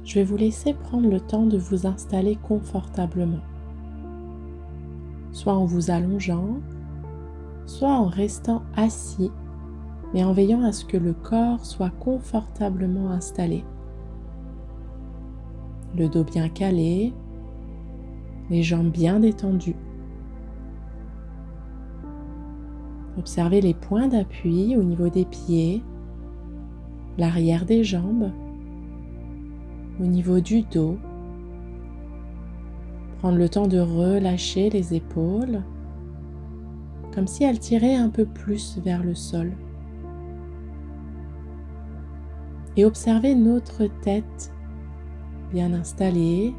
je vais vous laisser prendre le temps de vous installer confortablement, soit en vous allongeant, soit en restant assis, mais en veillant à ce que le corps soit confortablement installé. Le dos bien calé, les jambes bien détendues. Observez les points d'appui au niveau des pieds, l'arrière des jambes, au niveau du dos. Prendre le temps de relâcher les épaules, comme si elles tiraient un peu plus vers le sol. Et observez notre tête bien installée,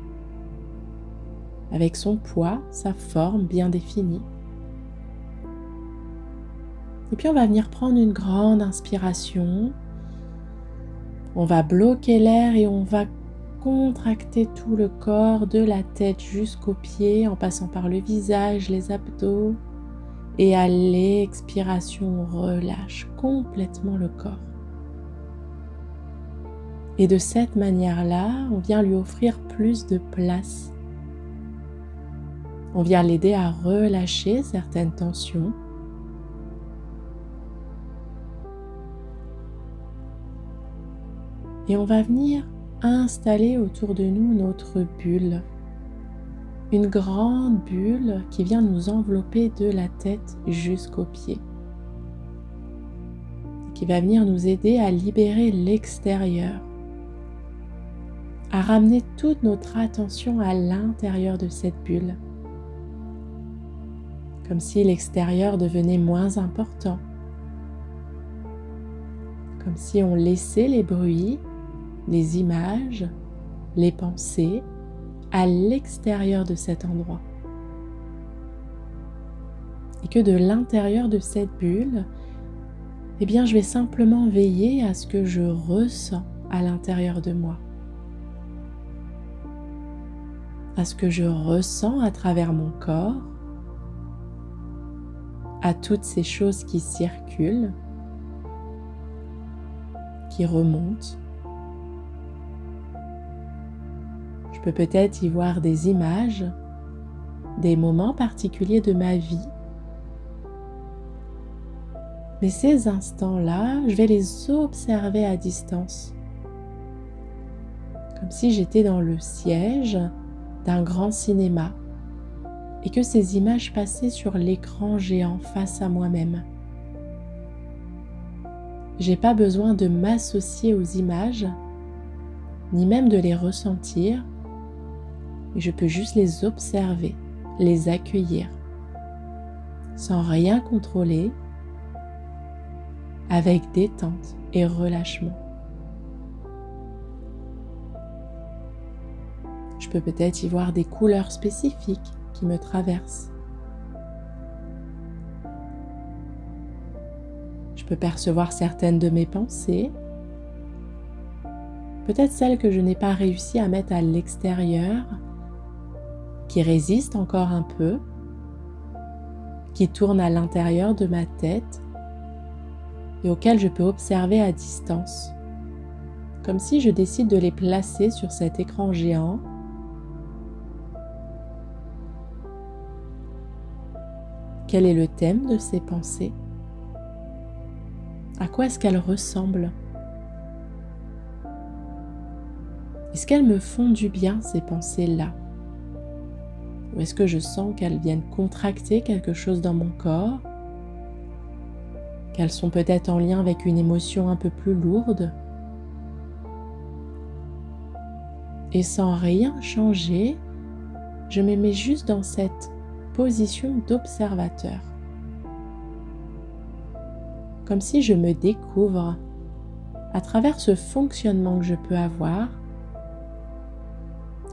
avec son poids, sa forme bien définie. Et puis on va venir prendre une grande inspiration. On va bloquer l'air et on va contracter tout le corps, de la tête jusqu'aux pieds, en passant par le visage, les abdos. Et à l'expiration, on relâche complètement le corps. Et de cette manière-là, on vient lui offrir plus de place. On vient l'aider à relâcher certaines tensions. Et on va venir installer autour de nous notre bulle. Une grande bulle qui vient nous envelopper de la tête jusqu'aux pieds. Qui va venir nous aider à libérer l'extérieur. À ramener toute notre attention à l'intérieur de cette bulle. Comme si l'extérieur devenait moins important. Comme si on laissait les bruits, les images, les pensées à l'extérieur de cet endroit. Et que de l'intérieur de cette bulle, eh bien, je vais simplement veiller à ce que je ressens à l'intérieur de moi. À ce que je ressens à travers mon corps, à toutes ces choses qui circulent, qui remontent. Je peux peut-être y voir des images, des moments particuliers de ma vie. Mais ces instants-là, je vais les observer à distance. Comme si j'étais dans le siège d'un grand cinéma et que ces images passaient sur l'écran géant face à moi-même. J'ai pas besoin de m'associer aux images, ni même de les ressentir, mais je peux juste les observer, les accueillir, sans rien contrôler, avec détente et relâchement. Je peux peut-être y voir des couleurs spécifiques qui me traversent. Je peux percevoir certaines de mes pensées, peut-être celles que je n'ai pas réussi à mettre à l'extérieur, qui résistent encore un peu, qui tournent à l'intérieur de ma tête et auxquelles je peux observer à distance, comme si je décide de les placer sur cet écran géant. Quel est le thème de ces pensées? À quoi est-ce qu'elles ressemblent? Est-ce qu'elles me font du bien, ces pensées-là? Ou est-ce que je sens qu'elles viennent contracter quelque chose dans mon corps? Qu'elles sont peut-être en lien avec une émotion un peu plus lourde? Et sans rien changer, je me mets juste dans cette position d'observateur. Comme si je me découvre à travers ce fonctionnement que je peux avoir,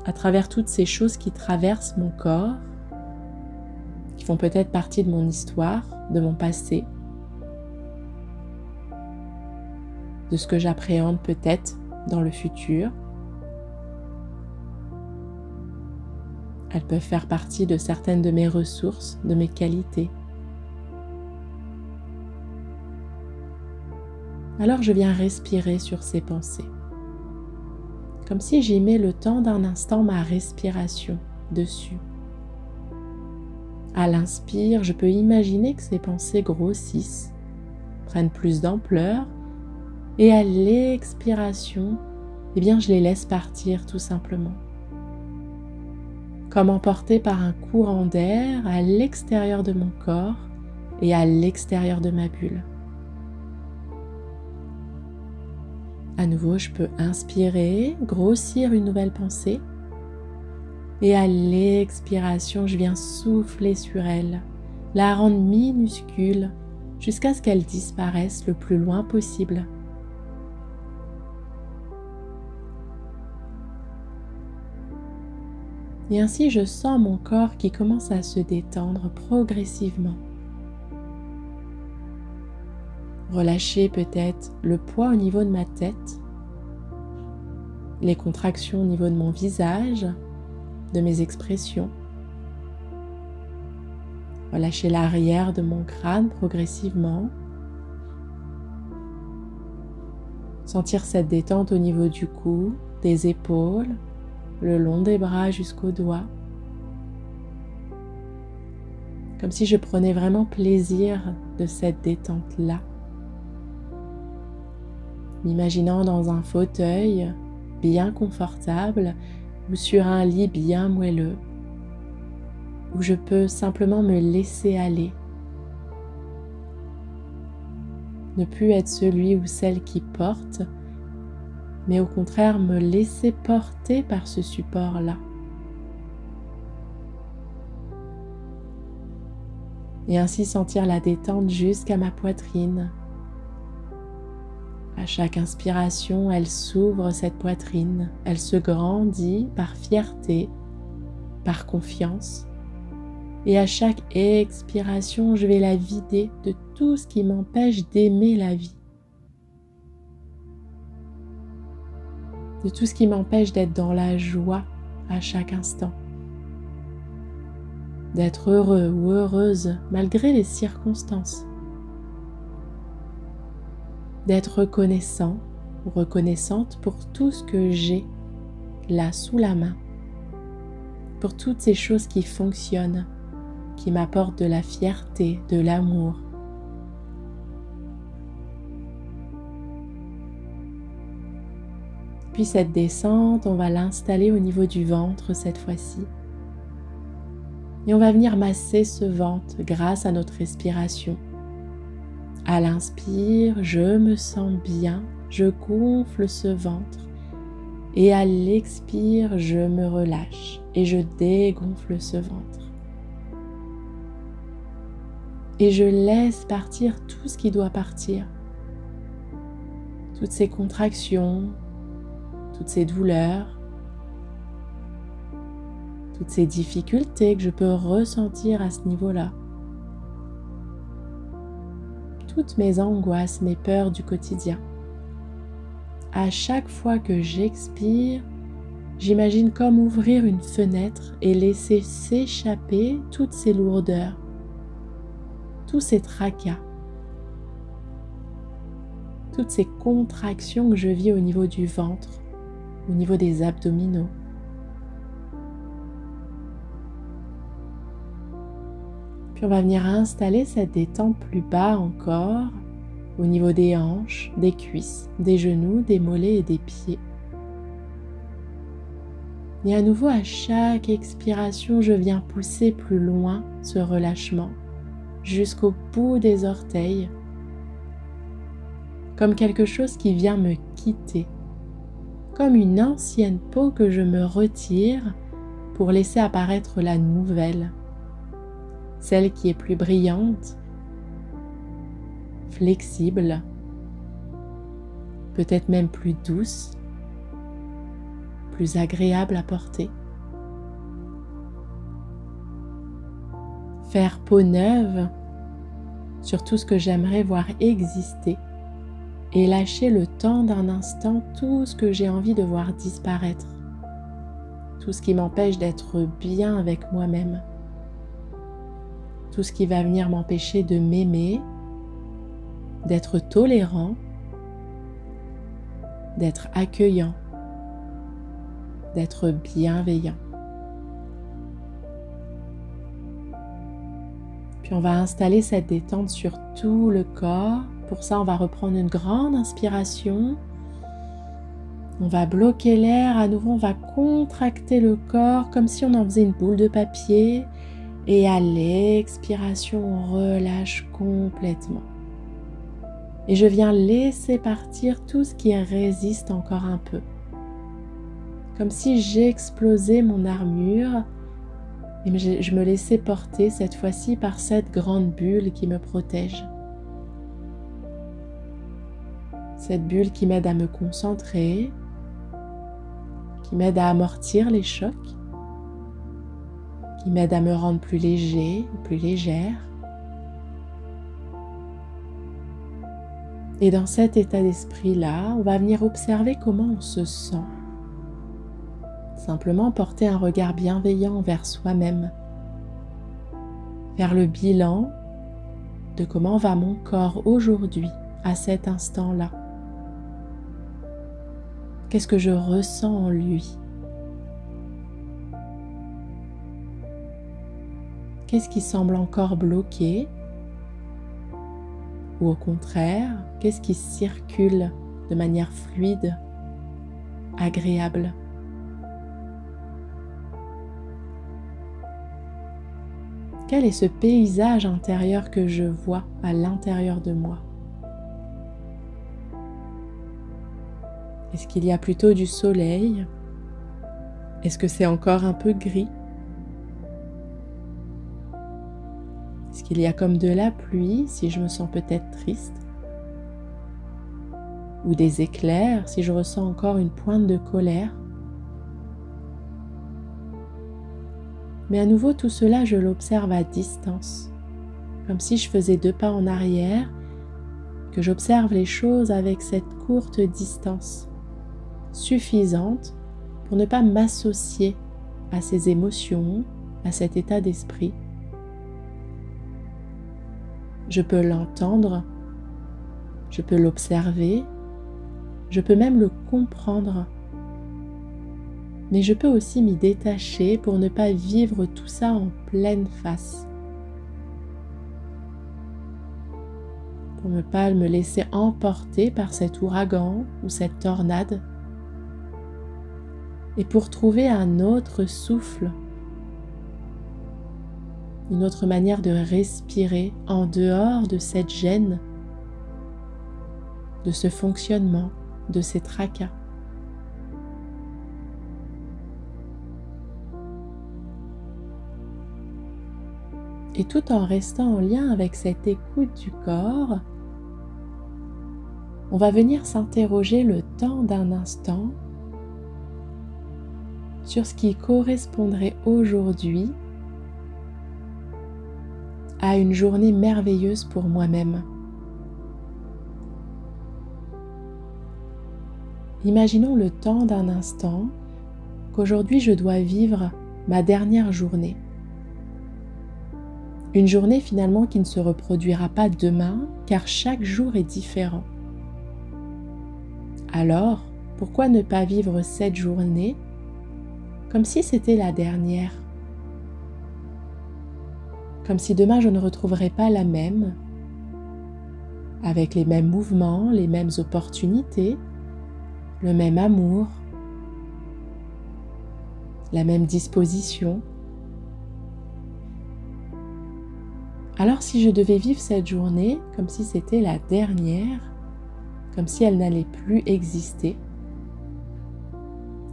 à travers toutes ces choses qui traversent mon corps, qui font peut-être partie de mon histoire, de mon passé, de ce que j'appréhende peut-être dans le futur. Elles peuvent faire partie de certaines de mes ressources, de mes qualités. Alors je viens respirer sur ces pensées. comme si j'y mets le temps d'un instant ma respiration dessus. À l'inspire, je peux imaginer que ces pensées grossissent, prennent plus d'ampleur, et à l'expiration, eh bien, je les laisse partir tout simplement. Comme emporté par un courant d'air à l'extérieur de mon corps et à l'extérieur de ma bulle. À nouveau, je peux inspirer, grossir une nouvelle pensée. Et à l'expiration, je viens souffler sur elle, la rendre minuscule jusqu'à ce qu'elle disparaisse le plus loin possible. Et ainsi, je sens mon corps qui commence à se détendre progressivement. Relâcher peut-être le poids au niveau de ma tête, les contractions au niveau de mon visage, de mes expressions. Relâcher l'arrière de mon crâne progressivement. Sentir cette détente au niveau du cou, des épaules, le long des bras jusqu'aux doigts. Comme si je prenais vraiment plaisir de cette détente-là. M'imaginant dans un fauteuil bien confortable ou sur un lit bien moelleux, où je peux simplement me laisser aller. Ne plus être celui ou celle qui porte, mais au contraire me laisser porter par ce support-là. Et ainsi sentir la détente jusqu'à ma poitrine. À chaque inspiration, elle s'ouvre cette poitrine, elle se grandit par fierté, par confiance. Et à chaque expiration, je vais la vider de tout ce qui m'empêche d'aimer la vie. De tout ce qui m'empêche d'être dans la joie à chaque instant. D'être heureux ou heureuse malgré les circonstances. D'être reconnaissant ou reconnaissante pour tout ce que j'ai là sous la main. Pour toutes ces choses qui fonctionnent, qui m'apportent de la fierté, de l'amour. Puis cette descente, on va l'installer au niveau du ventre cette fois-ci. Et on va venir masser ce ventre grâce à notre respiration. À l'inspire, je me sens bien, je gonfle ce ventre. Et à l'expire, je me relâche et je dégonfle ce ventre. Et je laisse partir tout ce qui doit partir. Toutes ces contractions, toutes ces douleurs, toutes ces difficultés que je peux ressentir à ce niveau-là. Toutes mes angoisses, mes peurs du quotidien. À chaque fois que j'expire, j'imagine comme ouvrir une fenêtre et laisser s'échapper toutes ces lourdeurs, tous ces tracas, toutes ces contractions que je vis au niveau du ventre, au niveau des abdominaux. Puis on va venir installer cette détente plus bas encore, au niveau des hanches, des cuisses, des genoux, des mollets et des pieds. Et à nouveau, à chaque expiration, je viens pousser plus loin ce relâchement, jusqu'au bout des orteils, comme quelque chose qui vient me quitter, comme une ancienne peau que je me retire pour laisser apparaître la nouvelle, celle qui est plus brillante, flexible, peut-être même plus douce, plus agréable à porter. Faire peau neuve sur tout ce que j'aimerais voir exister et lâcher le temps d'un instant tout ce que j'ai envie de voir disparaître, tout ce qui m'empêche d'être bien avec moi-même, tout ce qui va venir m'empêcher de m'aimer, d'être tolérant, d'être accueillant, d'être bienveillant. Puis on va installer cette détente sur tout le corps. Pour ça, on va reprendre une grande inspiration. On va bloquer l'air. À nouveau, on va contracter le corps comme si on en faisait une boule de papier. Et à l'expiration, on relâche complètement. Et je viens laisser partir tout ce qui résiste encore un peu. Comme si j'explosais mon armure et je me laissais porter cette fois-ci par cette grande bulle qui me protège. Cette bulle qui m'aide à me concentrer, qui m'aide à amortir les chocs, qui m'aide à me rendre plus léger, plus légère. Et dans cet état d'esprit-là, on va venir observer comment on se sent. Simplement porter un regard bienveillant vers soi-même. Faire le bilan de comment va mon corps aujourd'hui, à cet instant-là. Qu'est-ce que je ressens en lui? Qu'est-ce qui semble encore bloqué? Ou au contraire, qu'est-ce qui circule de manière fluide, agréable? Quel est ce paysage intérieur que je vois à l'intérieur de moi? Est-ce qu'il y a plutôt du soleil? Est-ce que c'est encore un peu gris? Est-ce qu'il y a comme de la pluie si je me sens peut-être triste? Ou des éclairs si je ressens encore une pointe de colère? Mais à nouveau, tout cela, je l'observe à distance, comme si je faisais 2 pas en arrière, que j'observe les choses avec cette courte distance, suffisante pour ne pas m'associer à ces émotions, à cet état d'esprit. Je peux l'entendre, je peux l'observer, je peux même le comprendre. Mais je peux aussi m'y détacher pour ne pas vivre tout ça en pleine face. Pour ne pas me laisser emporter par cet ouragan ou cette tornade. Et pour trouver un autre souffle, une autre manière de respirer en dehors de cette gêne, de ce fonctionnement, de ces tracas. Et tout en restant en lien avec cette écoute du corps, on va venir s'interroger le temps d'un instant sur ce qui correspondrait aujourd'hui à une journée merveilleuse pour moi-même. Imaginons le temps d'un instant qu'aujourd'hui je dois vivre ma dernière journée. Une journée finalement qui ne se reproduira pas demain, car chaque jour est différent. Alors, pourquoi ne pas vivre cette journée comme si c'était la dernière? Comme si demain je ne retrouverais pas la même, avec les mêmes mouvements, les mêmes opportunités, le même amour, la même disposition. Alors si je devais vivre cette journée comme si c'était la dernière, comme si elle n'allait plus exister,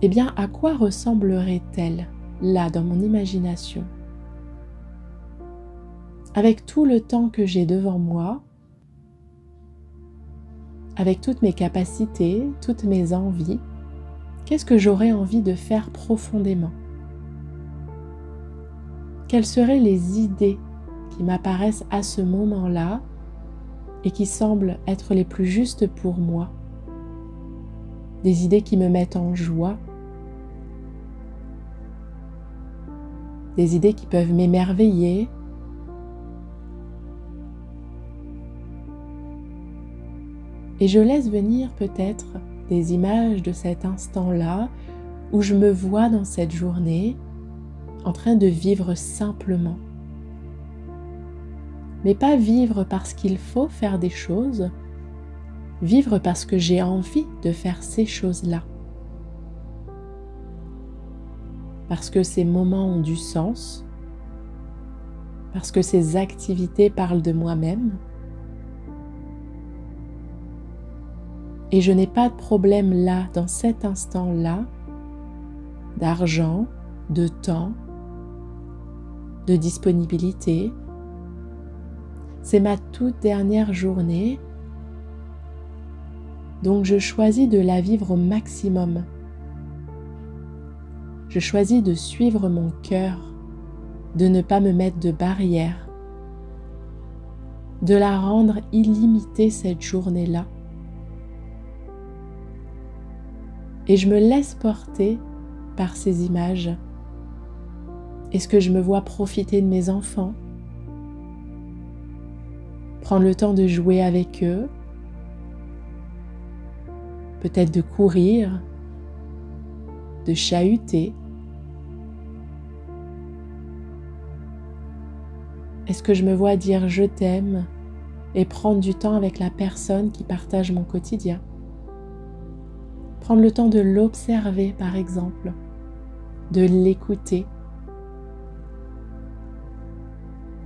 eh bien à quoi ressemblerait-elle là dans mon imagination? Avec tout le temps que j'ai devant moi, avec toutes mes capacités, toutes mes envies, qu'est-ce que j'aurais envie de faire profondément? Quelles seraient les idées qui m'apparaissent à ce moment-là et qui semblent être les plus justes pour moi? Des idées qui me mettent en joie, des idées qui peuvent m'émerveiller, et je laisse venir peut-être des images de cet instant-là où je me vois dans cette journée en train de vivre simplement. Mais pas vivre parce qu'il faut faire des choses, vivre parce que j'ai envie de faire ces choses-là. Parce que ces moments ont du sens, parce que ces activités parlent de moi-même. Et je n'ai pas de problème là, dans cet instant-là, d'argent, de temps, de disponibilité. C'est ma toute dernière journée, donc je choisis de la vivre au maximum. Je choisis de suivre mon cœur, de ne pas me mettre de barrières, de la rendre illimitée cette journée-là. Et je me laisse porter par ces images. Est-ce que je me vois profiter de mes enfants? Prendre le temps de jouer avec eux, peut-être de courir, de chahuter. Est-ce que je me vois dire je t'aime et prendre du temps avec la personne qui partage mon quotidien? Prendre le temps de l'observer par exemple, de l'écouter,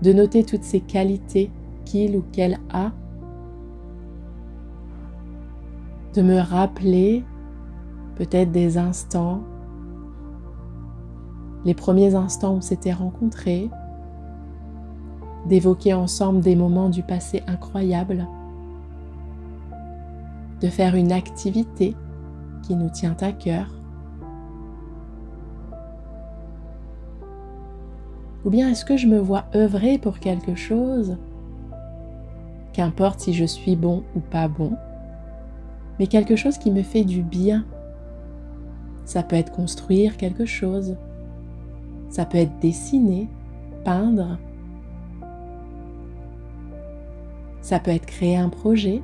de noter toutes ces qualités qu'il ou qu'elle a, de me rappeler peut-être des instants, les premiers instants où on s'était rencontrés, d'évoquer ensemble des moments du passé incroyables, de faire une activité qui nous tient à cœur. Ou bien est-ce que je me vois œuvrer pour quelque chose, qu'importe si je suis bon ou pas bon, mais quelque chose qui me fait du bien. Ça peut être construire quelque chose, ça peut être dessiner, peindre, ça peut être créer un projet,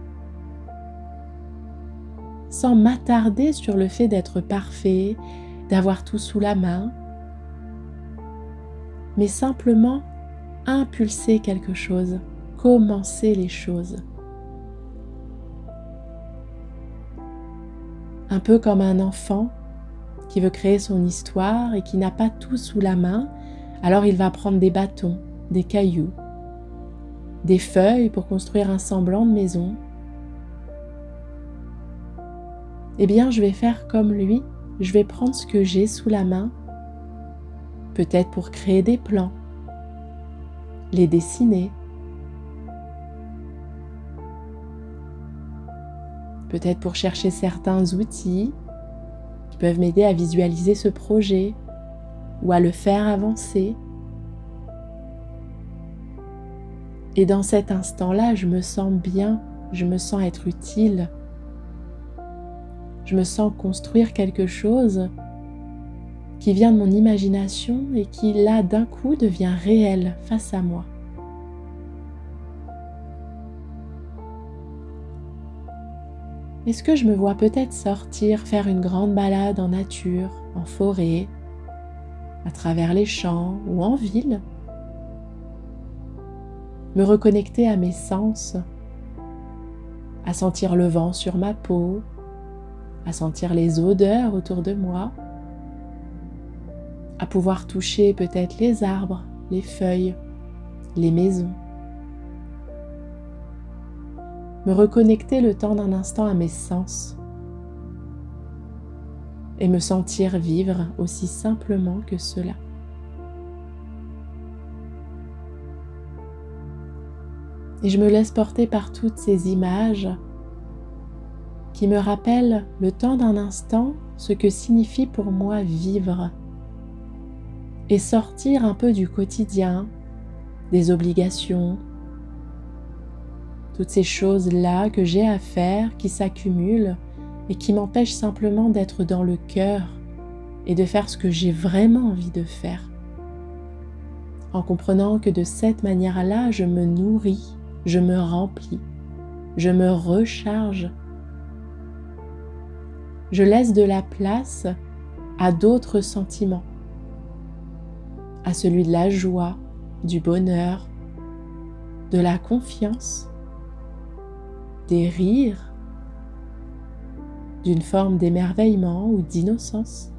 sans m'attarder sur le fait d'être parfait, d'avoir tout sous la main, mais simplement impulser quelque chose, commencer les choses. Un peu comme un enfant qui veut créer son histoire et qui n'a pas tout sous la main, alors il va prendre des bâtons, des cailloux, des feuilles pour construire un semblant de maison. Eh bien, je vais faire comme lui, je vais prendre ce que j'ai sous la main, peut-être pour créer des plans, les dessiner, peut-être pour chercher certains outils qui peuvent m'aider à visualiser ce projet ou à le faire avancer. Et dans cet instant-là, je me sens bien, je me sens être utile, je me sens construire quelque chose qui vient de mon imagination et qui là d'un coup devient réel face à moi. Est-ce que je me vois peut-être sortir, faire une grande balade en nature, en forêt, à travers les champs ou en ville? Me reconnecter à mes sens, à sentir le vent sur ma peau, à sentir les odeurs autour de moi, à pouvoir toucher peut-être les arbres, les feuilles, les maisons. Me reconnecter le temps d'un instant à mes sens et me sentir vivre aussi simplement que cela. Et je me laisse porter par toutes ces images qui me rappellent le temps d'un instant ce que signifie pour moi vivre et sortir un peu du quotidien, des obligations, toutes ces choses-là que j'ai à faire qui s'accumulent et qui m'empêchent simplement d'être dans le cœur et de faire ce que j'ai vraiment envie de faire. En comprenant que de cette manière-là, je me nourris, je me remplis, je me recharge. Je laisse de la place à d'autres sentiments, à celui de la joie, du bonheur, de la confiance, des rires, d'une forme d'émerveillement ou d'innocence.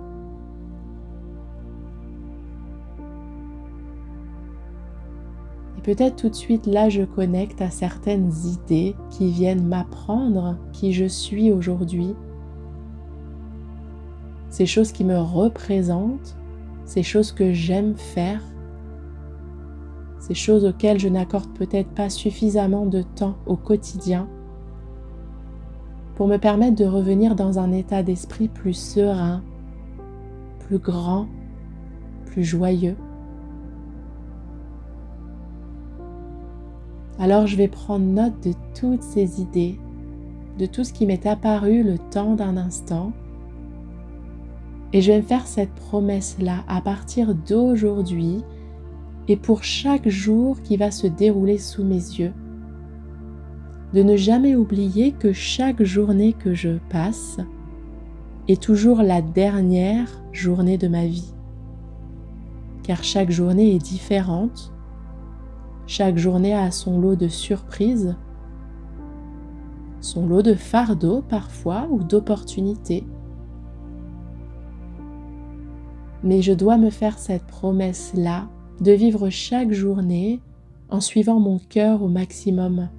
Et peut-être tout de suite là, je connecte à certaines idées qui viennent m'apprendre qui je suis aujourd'hui. Ces choses qui me représentent, ces choses que j'aime faire, ces choses auxquelles je n'accorde peut-être pas suffisamment de temps au quotidien pour me permettre de revenir dans un état d'esprit plus serein, plus grand, plus joyeux. Alors je vais prendre note de toutes ces idées, de tout ce qui m'est apparu le temps d'un instant, et je vais me faire cette promesse-là à partir d'aujourd'hui et pour chaque jour qui va se dérouler sous mes yeux, de ne jamais oublier que chaque journée que je passe est toujours la dernière journée de ma vie, car chaque journée est différente, chaque journée a son lot de surprises, son lot de fardeaux parfois ou d'opportunités. Mais je dois me faire cette promesse-là de vivre chaque journée en suivant mon cœur au maximum,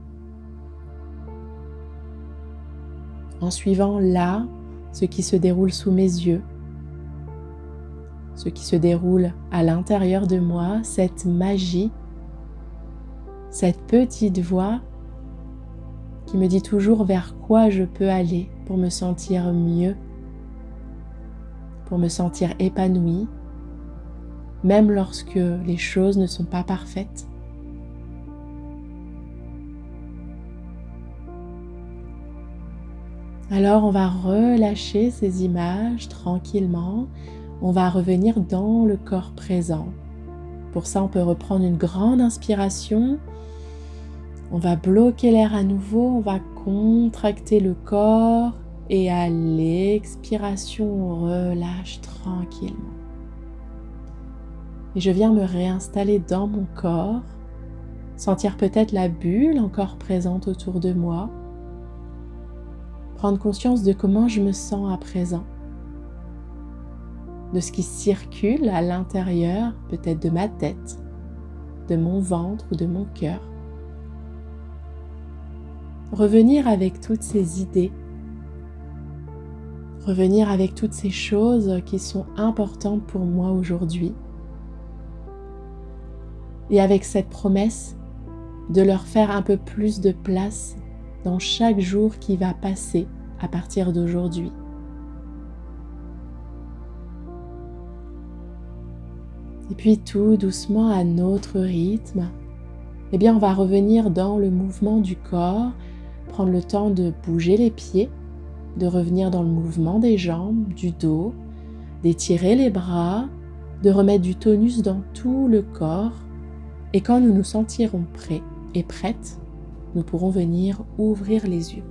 en suivant là ce qui se déroule sous mes yeux, ce qui se déroule à l'intérieur de moi, cette magie, cette petite voix qui me dit toujours vers quoi je peux aller pour me sentir mieux, pour me sentir épanouie, même lorsque les choses ne sont pas parfaites. Alors on va relâcher ces images tranquillement, on va revenir dans le corps présent. Pour ça, on peut reprendre une grande inspiration, on va bloquer l'air à nouveau, on va contracter le corps et à l'expiration, on relâche tranquillement. Et je viens me réinstaller dans mon corps, sentir peut-être la bulle encore présente autour de moi, prendre conscience de comment je me sens à présent, de ce qui circule à l'intérieur, peut-être de ma tête, de mon ventre ou de mon cœur. Revenir avec toutes ces idées, revenir avec toutes ces choses qui sont importantes pour moi aujourd'hui, et avec cette promesse de leur faire un peu plus de place dans chaque jour qui va passer à partir d'aujourd'hui. Et puis tout doucement à notre rythme, eh bien on va revenir dans le mouvement du corps, prendre le temps de bouger les pieds, de revenir dans le mouvement des jambes, du dos, d'étirer les bras, de remettre du tonus dans tout le corps. Et quand nous nous sentirons prêts et prêtes, nous pourrons venir ouvrir les yeux.